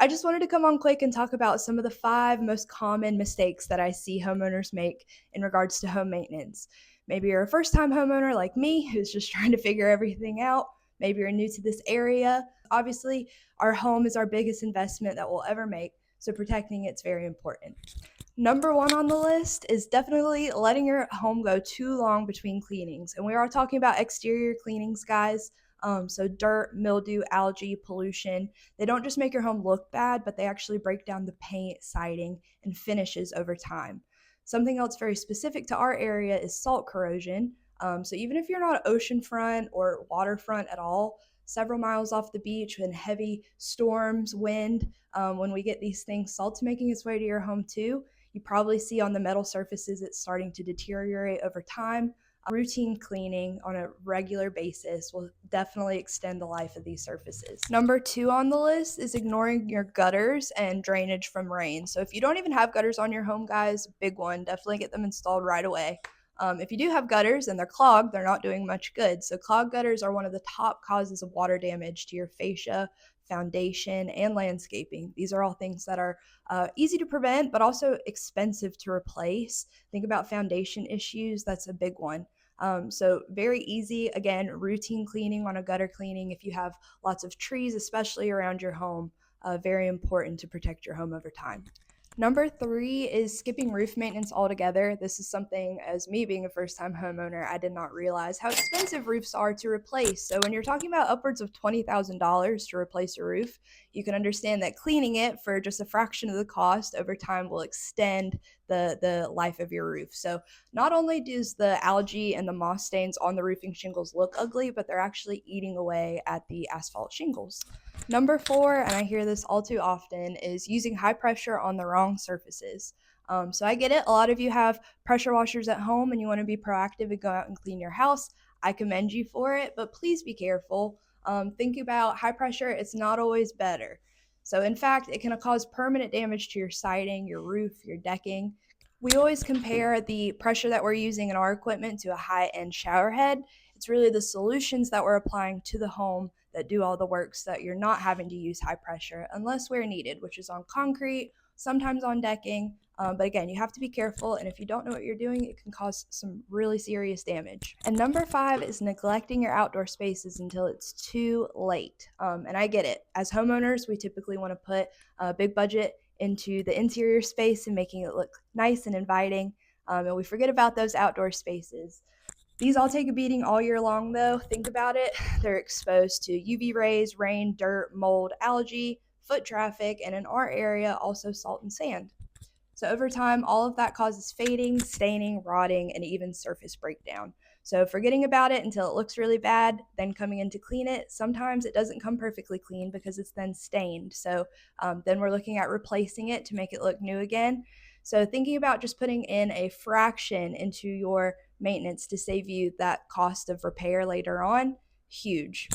I just wanted to come on quick and talk about some of the 5 most common mistakes that I see homeowners make in regards to home maintenance. Maybe you're a first time homeowner like me who's just trying to figure everything out. Maybe you're new to this area. Obviously, our home is our biggest investment that we'll ever make, so protecting it's very important. Number 1 on the list is definitely letting your home go too long between cleanings. And we are talking about exterior cleanings, guys. So dirt, mildew, algae, pollution. They don't just make your home look bad, but they actually break down the paint, siding, and finishes over time. Something else very specific to our area is salt corrosion. So even if you're not oceanfront or waterfront at all, several miles off the beach in heavy storms, wind, when we get these things, salt's making its way to your home too. You probably see on the metal surfaces it's starting to deteriorate over time. Routine cleaning on a regular basis will definitely extend the life of these surfaces. Number 2 on the list is ignoring your gutters and drainage from rain. So if you don't even have gutters on your home, guys, big one, definitely get them installed right away. If you do have gutters and they're clogged, they're not doing much good. So clogged gutters are one of the top causes of water damage to your fascia, foundation, and landscaping. These are all things that are easy to prevent, but also expensive to replace. Think about foundation issues, that's a big one. So very easy, again, routine cleaning on a gutter cleaning if you have lots of trees, especially around your home. Very important to protect your home over time. Number 3 is skipping roof maintenance altogether. This is something, as me being a first-time homeowner, I did not realize how expensive roofs are to replace. So when you're talking about upwards of $20,000 to replace a roof, you can understand that cleaning it for just a fraction of the cost over time will extend the life of your roof. So not only does the algae and the moss stains on the roofing shingles look ugly, but they're actually eating away at the asphalt shingles. Number 4, and I hear this all too often, is using high pressure on the wrong surfaces. So I get it. A lot of you have pressure washers at home and you want to be proactive and go out and clean your house. I commend you for it, but please be careful. Think about high pressure, it's not always better. So, in fact, it can cause permanent damage to your siding, your roof, your decking. We always compare the pressure that we're using in our equipment to a high end shower head. It's really the solutions that we're applying to the home that do all the work so that you're not having to use high pressure unless where needed, which is on concrete, sometimes on decking. But again, you have to be careful, and if you don't know what you're doing, it can cause some really serious damage. And number 5 is neglecting your outdoor spaces until it's too late. And I get it. As homeowners, we typically want to put a big budget into the interior space and making it look nice and inviting, and we forget about those outdoor spaces. These all take a beating all year long, though. Think about it. They're exposed to UV rays, rain, dirt, mold, algae, foot traffic, and in our area, also salt and sand. So over time, all of that causes fading, staining, rotting, and even surface breakdown. So forgetting about it until it looks really bad, then coming in to clean it, sometimes it doesn't come perfectly clean because it's then stained. So then we're looking at replacing it to make it look new again. So thinking about just putting in a fraction into your maintenance to save you that cost of repair later on, huge.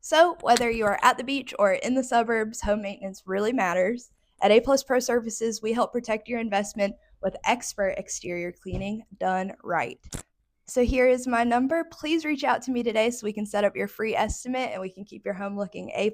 So whether you are at the beach or in the suburbs, home maintenance really matters. At A Plus Pro Services, we help protect your investment with expert exterior cleaning done right. So here is my number. Please reach out to me today so we can set up your free estimate and we can keep your home looking A+.